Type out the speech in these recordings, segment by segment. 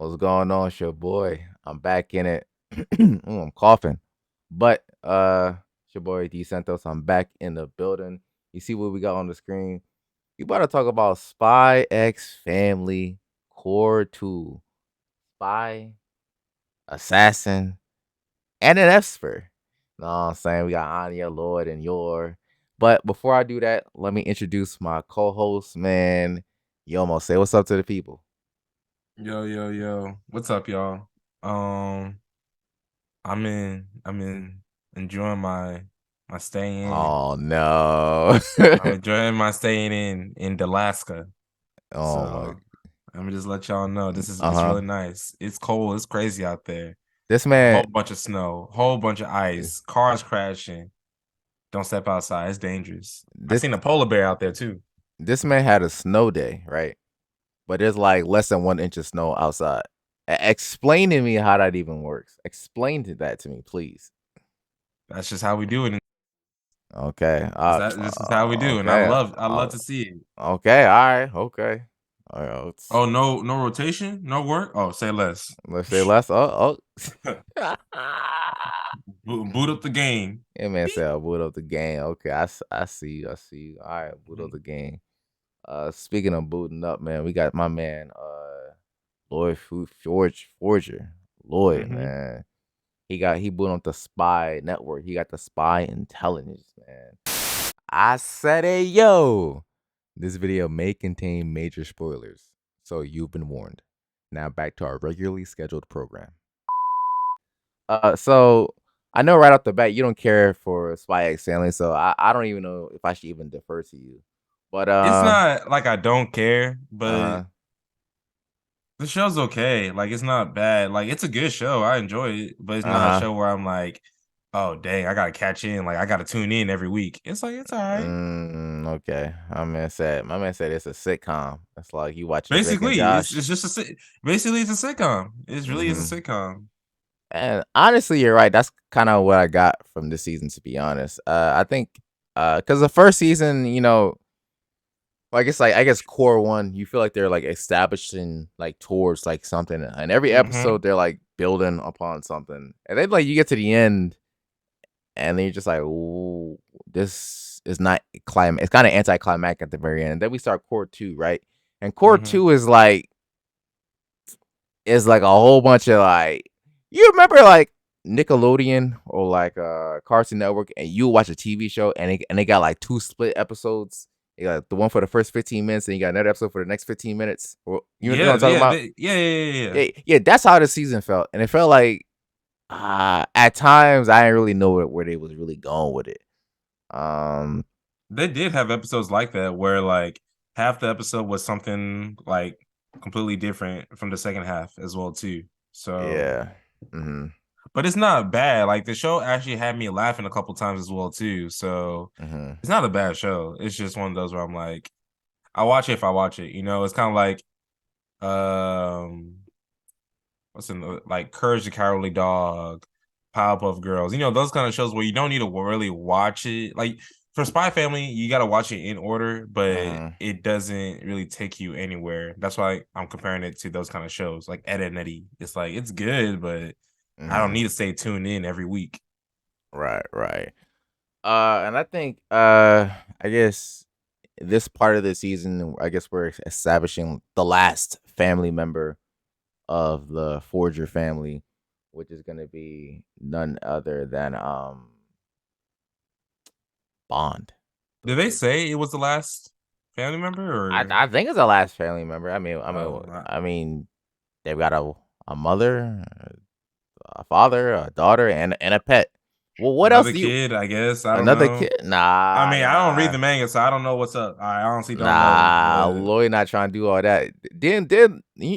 What's going on? It's your boy. I'm back in it. I'm coughing. But it's your boy Dcentos. I'm back in the building. You see what we got on the screen? You about to talk about Spy X Family Core 2. Spy, Assassin, and an Esper. Know what I'm saying? We got Anya, Lloyd, and Yor. But before I do that, let me introduce my co-host, man. Yomo, say what's up to the people. Yo. What's up, y'all? Um, I'm in enjoying my stay in. Oh no. I'm enjoying my staying in Alaska. Oh my. So I'm gonna just let y'all know it's Uh-huh. really nice. It's cold, it's crazy out there. This A man whole bunch of snow, whole bunch of ice, cars crashing. Don't step outside, it's dangerous. I this seen a polar bear out there too. this man had a snow day, right? But there's like less than 1 inch of snow outside. Explain to me how that even works. Explain that to me, please. That's just how we do it. Okay. This is how we do, and Okay. I love to see it. Okay. All right. Okay. All right. Oh, no rotation, no work. Oh, say less. Let's say less. Oh. Boot up the game. Yeah, man Beep. said I'll boot up the game. Okay. I see you. I see you. All right. Boot up Mhm. the game. Speaking of booting up, man, we got my man, Lloyd Forger. Lloyd, Mhm. man. He put on the spy network. He got the spy intelligence, man. I said hey yo. This video may contain major spoilers, so you've been warned. Now back to our regularly scheduled program. So I know right off the bat you don't care for Spy X Family, so I don't even know if I should even defer to you. But It's not like I don't care, but uh the show's okay. Like it's not bad. Like it's a good show. I enjoy it, but it's not a uh show where I'm like, oh dang, I gotta catch in. Like I gotta tune in every week. It's like it's all right. okay. My man said it's a sitcom. It's like you watching Drake and Basically, Josh. it's just basically it's a sitcom. It really is a hmm sitcom. And honestly, you're right. That's kind of what I got from this season, to be honest. I think because the first season, well, I guess core one, you feel like they're like establishing like towards like something, and every Mm-hmm. episode they're like building upon something, and then like you get to the end, and then you're just like, ooh, this is not climate. It's kind of anticlimactic at the very end. And then we start core two, right? And core Mm-hmm. two is like a whole bunch of like, you remember like Nickelodeon or like Cartoon Network, and you watch a TV show and they got like two split episodes. You got the one for the first 15 minutes, and you got another episode for the next 15 minutes. Or, you know what I'm talking about? Yeah. Yeah. That's how the season felt, and it felt like at times I didn't really know where they was really going with it. Um, They did have episodes like that where like half the episode was something like completely different from the second half as well too. So, yeah. hmm but it's not bad. Like the show actually had me laughing a couple times as well too. So hmm it's not a bad show. It's just one of those where I'm like, I watch it if I watch it. You know, it's kind of like um what's in like Courage the Cowardly Dog, Powerpuff Girls. You know, those kind of shows where you don't need to really watch it. Like for Spy Family, you got to watch it in order, but hmm it doesn't really take you anywhere. That's why I'm comparing it to those kind of shows like Ed and Eddie. It's like it's good, but I don't hmm need to stay tuned in every week. Right. And I think I guess this part of the season, I guess we're establishing the last family member of the Forger family, which is gonna be none other than Bond. Did they say it was the last family member I or I think it's the last family member. I mean, I mean, oh not I mean, they've got a mother, a father, a daughter, and a pet. Well, what else another do you? kid, I guess. I don't Another know. kid? I Nah, mean, I don't read nah. the manga, so I don't know what's up. I honestly don't know, Nah, but Lloyd not trying to do all that.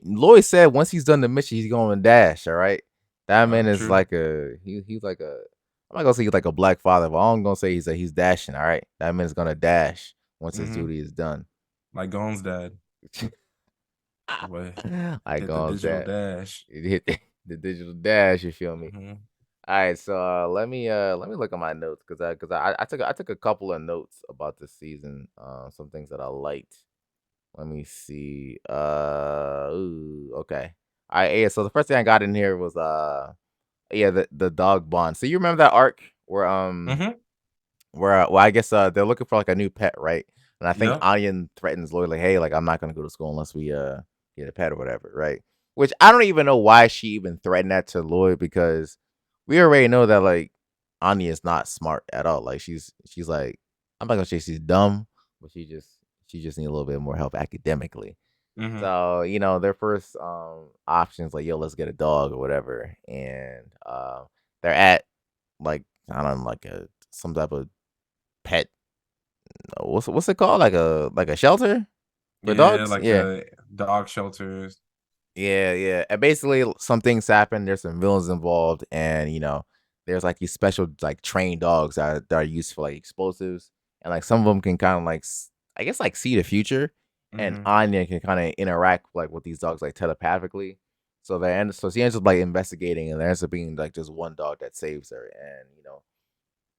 Lloyd said once he's done the mission, he's going to dash. All right, that man is true. like he's like a, I'm not gonna say he's like a black father, but I'm gonna say he's dashing. All right, that man's gonna dash once his Mm-hmm. duty is done. Like Gon's dad. But Like hit the on digital that, dash. it hit the digital dash. You feel me? Hmm. All right, so let me look at my notes because I took a couple of notes about this season. Some things that I liked. Let me see. Ooh, okay. Yeah, so the first thing I got in here was yeah, the dog bond. So you remember that arc Mm-hmm. where well, I guess they're looking for like a new pet, right? And I think Yep. Onion threatens Lloyd like, hey, like I'm not gonna go to school unless we get a pet or whatever, right? Which I don't even know why she even threatened that to Lloyd because we already know that like Anya is not smart at all. Like she's like I'm not gonna say she's dumb, but she just need a little bit more help academically. Mm-hmm. So, their first options like, yo, let's get a dog or whatever. And they're at like I don't know, like a some type of pet what's it called? Like a shelter for Yeah, dogs? like Yeah. a dog shelters. Yeah, yeah. And basically some things happen, there's some villains involved, and there's like these special like trained dogs that are used for like explosives. And like some of them can kind of like I guess like see the future. And Mm-hmm. Anya can kind of interact like with these dogs like telepathically. So she ends up like investigating, and there ends up being like just one dog that saves her.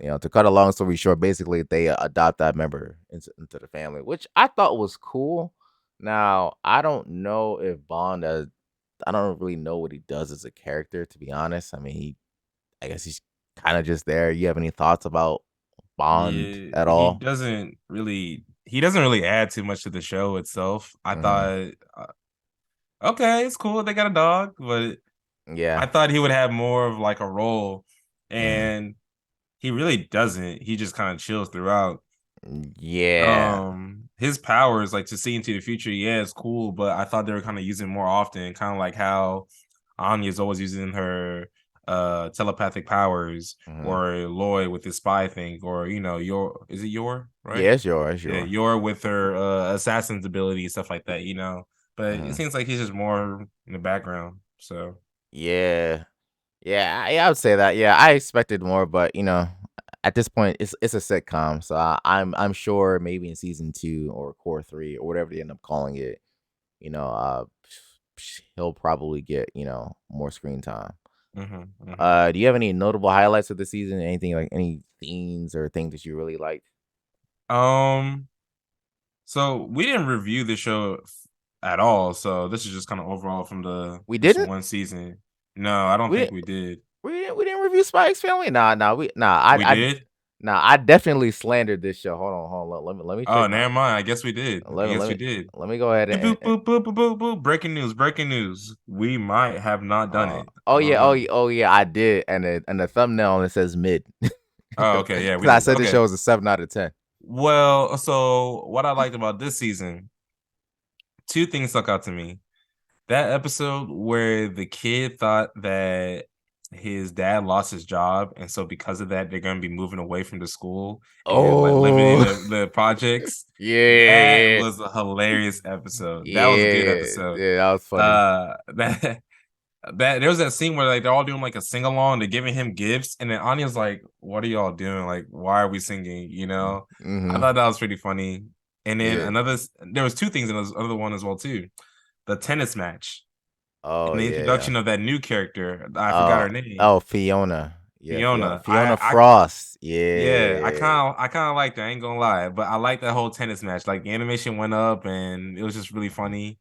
And to cut a long story short, basically they adopt that member into the family, which I thought was cool. Now I don't know if Bond, I don't really know what he does as a character, to be honest. I mean, I guess he's kind of just there. You have any thoughts about Bond Yeah, at all? he doesn't really add too much to the show itself. I Hmm. thought, okay, it's cool. They got a dog, but Yeah. I thought he would have more of like a role, Hmm. and he really doesn't. He just kind of chills throughout. Yeah. His powers, like to see into the future, yeah, it's cool, but I thought they were kind of using more often, kind of like how Anya's always using her telepathic powers, Hmm. or Lloyd with his spy thing, or your is it your right? Yeah, it's yours. It's Yeah, yours. your with her assassin's ability, stuff like that, But it Hmm. seems like he's just more in the background. So Yeah. Yeah, I would say that. Yeah, I expected more, but at this point, it's a sitcom, so I'm sure maybe in season 2 or core 3 or whatever they end up calling it, he'll probably get more screen time. mhm, mhm. Do you have any notable highlights of the season? Anything like any themes or things that you really liked? Um So we didn't review the show at all. So this is just kind of overall from the We this didn't. one season. No, I don't We think didn't. we did. We didn't review Spy X Family. We did? I definitely slandered this show. Hold on. Let me check Oh, my. never mind. I guess we did. I Let guess we me did. let me go ahead Boop, boop, boop, boop, boop, boop. Breaking news, breaking news. We might have not done it. oh I don't yeah, know. oh yeah, I did, and the thumbnail it says mid, Oh, because okay. Yeah, we I did. said the Okay. show was a 7 out of 10. Well, so what I liked about this season, two things stuck out to me. That episode where the kid thought that his dad lost his job, and so because of that, they're gonna be moving away from the school and like living in Oh the projects. That yeah, was a hilarious episode. That was a good yeah, episode. yeah, that was funny. That there was that scene where like they're all doing like a sing along, they're giving him gifts, and then Anya's like, "What are y'all doing? Like, why are we singing?" I Mm-hmm. thought that was pretty funny. And then Yeah. there was two things in this other one as well too. The tennis match Oh and the yeah. introduction of that new character. I forgot her name, Oh, Fiona. Yeah, Fiona. Fiona I Frost. yeah, Yeah. I kind of liked her. I ain't gonna lie, but I like that whole tennis match. Like the animation went up, and it was just really funny.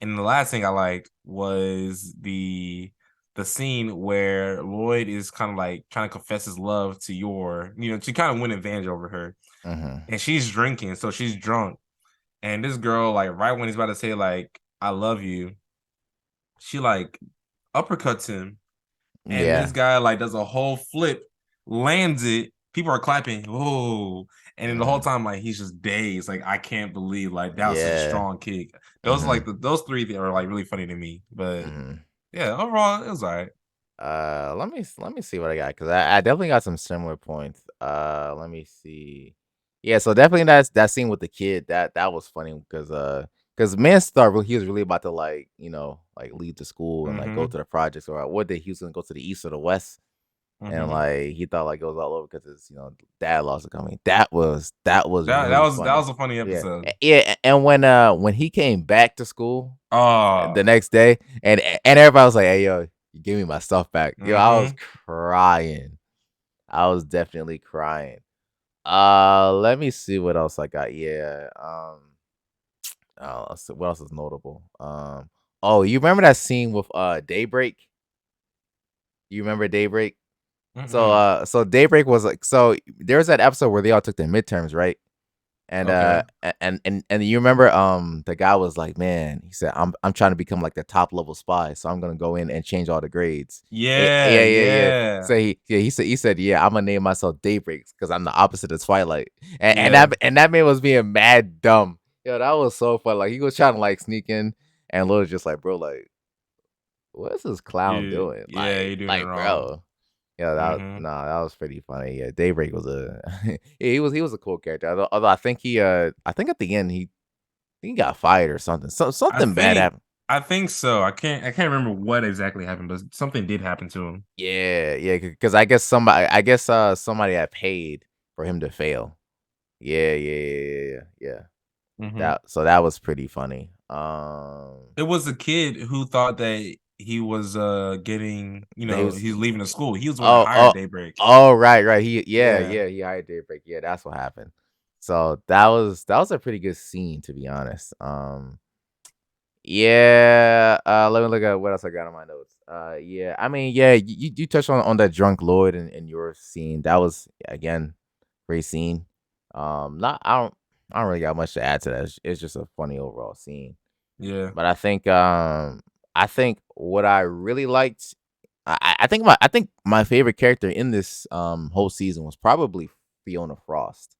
And the last thing I liked was the scene where Lloyd is kind of like trying to confess his love to to kind of win advantage over her, Mm-hmm. and she's drinking, so she's drunk. And this girl, like right when he's about to say like "I love you," she like uppercuts him, and this Yeah. guy like does a whole flip, lands it. People are clapping. Oh, and then the whole Mm-hmm. time like he's just dazed. Like I can't believe like that was such a Yeah. strong kick. Those Mm-hmm. like those three are like really funny to me. But Mm-hmm. yeah, overall it was alright. Let me see what I got because I definitely got some similar points. Let me see. Yeah, so definitely that scene with the kid that was funny because Manstar he was really about to like like leave the school and like go Mm-hmm. to the projects or what did he was gonna go to the east or the west and Mm-hmm. like he thought like it was all over because his dad lost the company. That was That really that funny. was a funny Yeah, episode. and when he came back to school the Oh. next day, and everybody was like, "Hey, yo, you give me my stuff back." Yo, I was Mm-hmm. crying. I was definitely crying. Let me see what else I got. Yeah. What else is notable? Oh, you remember that scene with Daybreak? You remember Daybreak? Mm-mm. So Daybreak was like, so there's that episode where they all took their midterms, right? And Okay. and you remember the guy was like, man, he said, I'm trying to become like the top level spy, so I'm gonna go in and change all the grades. Yeah, Yeah. yeah, So he said, yeah, I'm gonna name myself Daybreaks because I'm the opposite of Twilight. And yeah, that man was being mad dumb. Yo, that was so fun. Like he was trying to like sneak in, and Lil was just like, bro, like, what's this clown doing? yeah. You're doing it wrong. Bro. Yeah, Mm-hmm. that was pretty funny. Yeah, Daybreak was a yeah, he was a cool character. Although I think I think at the end he got fired or something. I Something bad think happened. I think so. I can't remember what exactly happened, but something did happen to him. Yeah, because somebody had paid for him to fail. Yeah. Hmm. That was pretty funny. It was a kid who thought that he was getting, They was he's leaving the school. He was the one that oh hired oh Daybreak. right. Yeah. He hired Daybreak. Yeah, that's what happened. So that was a pretty good scene to be honest. Yeah, let me look at what else I got on my notes. Yeah, I mean, yeah, you touched on that drunk Lloyd in your scene. That was again great scene. Not I don't really got much to add to that. It's just a funny overall scene. Yeah. But I think what I really liked, I think my favorite character in this whole season was probably Fiona Frost.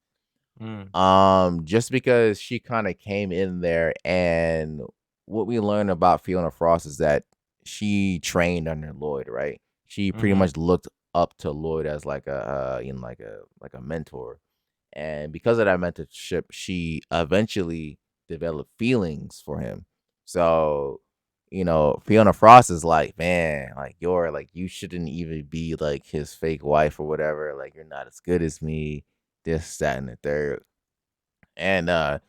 Mm. Just because she kind of came in there, and what we learned about Fiona Frost is that she trained under Lloyd, right? She pretty Hmm. much looked up to Lloyd as like like a mentor, and because of that mentorship, she eventually developed feelings for him. So, Fiona Frost is like, man, like you shouldn't even be like his fake wife or whatever. Like you're not as good as me. This, that, and the third, and and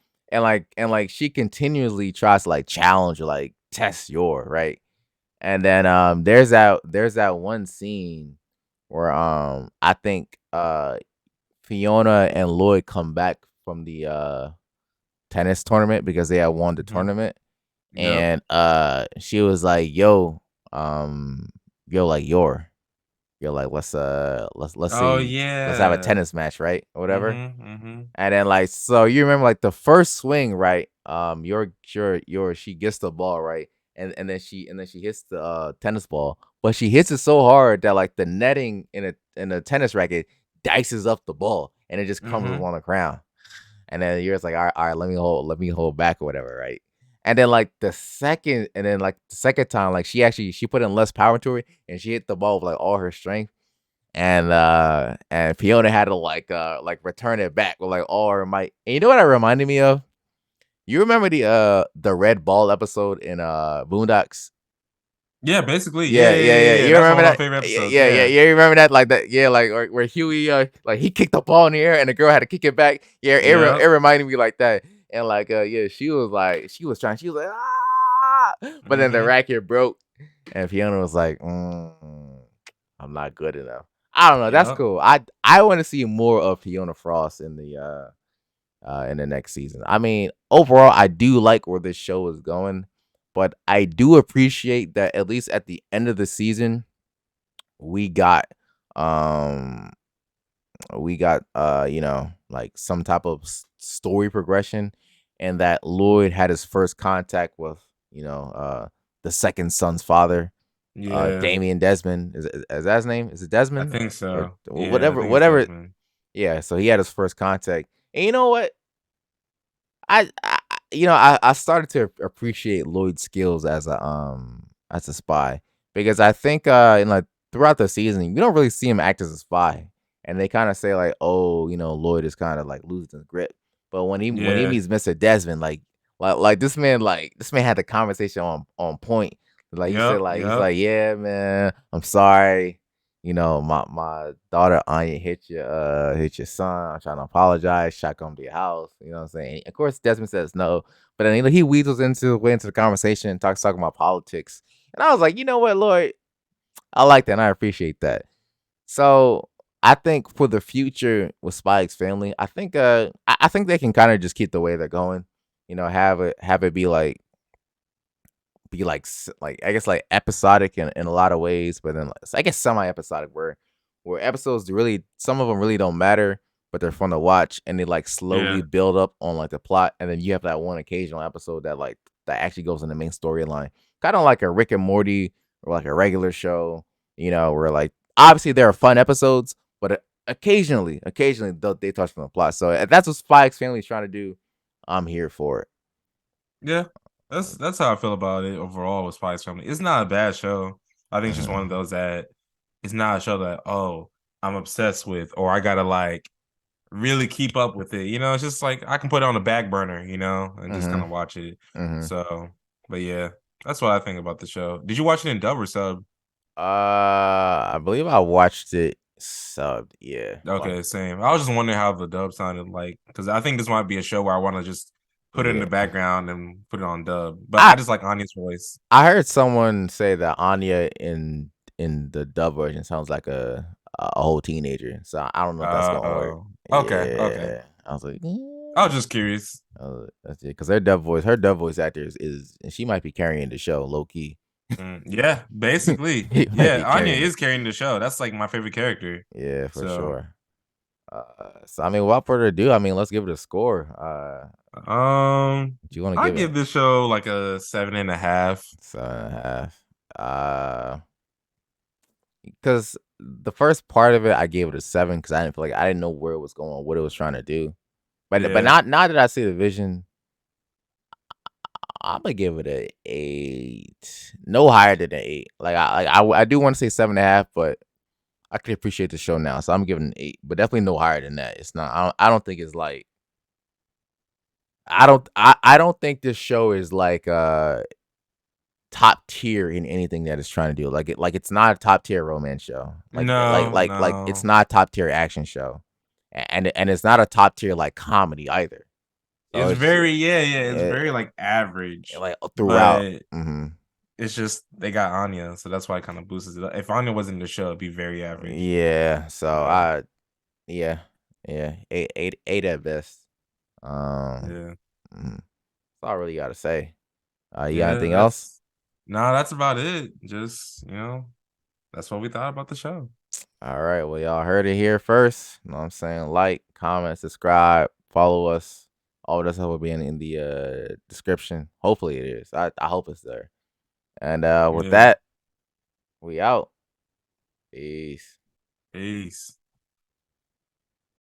she continuously tries to like challenge or like test your right. And then there's that one scene where I think Fiona and Lloyd come back from the tennis tournament because they had won the Hmm. tournament, Yep. and she was like, um yo like you're like let's Oh see, let's have a yeah. tennis match, right, or whatever. Hmm. Hmm. And then like, so you remember like the first swing, right? Your she gets the ball, right? And then she hits the tennis ball, but she hits it so hard that like the netting in a tennis racket dices up the ball and it just comes Hmm. on the ground. And then you're just like, all right, let me hold back or whatever, right? And then like the second time, like she put in less power to it and she hit the ball with like all her strength, and Fiona had to like return it back with like all her might. And you know what it reminded me of? You remember the red ball episode in Boondocks? Yeah, basically. Yeah, Yeah, yeah, yeah, yeah, yeah. yeah. You That's one remember of my that? favorite Yeah, episodes. yeah, yeah. Yeah. Yeah, you remember that? Like that? Yeah, like where Huey like he kicked the ball in the air and the girl had to kick it back. Yeah, it Yep. reminded me like that. And like yeah, she was like but then the Hmm. racket broke, and Fiona was like, I'm not good enough. I don't know. That's Yep. cool. I want to see more of Fiona Frost in the next season. I mean, overall, I do like where this show is going, but I do appreciate that at least at the end of the season, we got um like some type of story progression, and that Lloyd had his first contact with the second son's father, Yeah. Damien Desmond. Is that his name? Is it I Desmond think or so. Yeah, I whatever? think it's Whatever. Desmond. Yeah. So he had his first contact, and you know what? I started to appreciate Lloyd's skills as a spy, because I think throughout the season you don't really see him act as a spy, and they kind of say like, oh, Lloyd is kind of like losing his grip. But when he Yeah. meets Mr. Desmond, like this man had the conversation on point. Like he said, Yep. like he's Yep. like, yeah, man, I'm sorry. My daughter Anya hit your son. I'm trying to apologize. Shot come to your house. You know what I'm saying? Of course, Desmond says no, but then he weasels into the conversation and talking about politics. And I was like, you know what, Lloyd, I like that and I appreciate that. So I think for the future with Spy X Family, I think they can kind of just keep the way they're going. Have it be like be like I guess like episodic in a lot of ways, but then I guess semi-episodic where episodes really some of them really don't matter, but they're fun to watch and they like slowly Yeah. build up on like the plot, and then you have that one occasional episode that actually goes in the main storyline, kind of like a Rick and Morty or like a regular show, where like obviously there are fun episodes, but occasionally they touch on the plot. So if that's what Spy X Family is trying to do, I'm here for it. Yeah. That's how I feel about it overall with Spice Family. It's not a bad show. I think it's just one of Mhm. those that it's not a show that, oh, I'm obsessed with or I gotta like really keep up with it. It's just like I can put it on the back burner, and just kind Mhm. of watch it. Mhm. So, but yeah, that's what I think about the show. Did you watch it in dub or sub? I believe I watched it subbed. Yeah. Like, Okay, same. I was just wondering how the dub sounded like because I think this might be a show where I want to just put it in yeah. the background and put it on dub. But I I just like Anya's voice. I heard someone say that Anya in the dub version sounds like a whole teenager. So I don't know if that's gonna work. Okay. Yeah. I was like, I was just curious. that's it. Because her dub voice actor is, and she might be carrying the show low key. Yeah, basically. He might Yeah, be Anya carrying it. is carrying the show. That's like my favorite character. Yeah, for So, sure. So I mean, without further ado, I mean, let's give it a score. Do you want to I give it give this show like a 7.5. 7.5? Because the first part of it, I gave it a 7 because I didn't feel like I didn't know where it was going, what it was trying to do. But Yeah. not now that I see the vision, I'm gonna give it a 8, no higher than an 8. I do want to say 7.5, but I could appreciate the show now, so I'm giving it an 8, but definitely no higher than that. It's not. I don't think it's like. I don't think this show is like top tier in anything that it's trying to do. It's not a top tier romance show. No, Like it's no. not a top tier action show, and it's not a top tier like comedy either. So It's it's just, very yeah. It's very like average, like throughout. but Hmm. it's just they got Anya, so that's why it kind of boosts it up. If Anya wasn't in the show, it'd be very average. Yeah. So So yeah, yeah, eight at best. yeah, Mhm. That's all I really got to say. You got yeah. anything else? That's about it. Just that's what we thought about the show. All right. Well, y'all heard it here first. You know what I'm saying? Like, comment, subscribe, follow us. All of that stuff will be in the description. Hopefully it is. I hope it's there. And with Yeah. that, we out. Peace. Peace.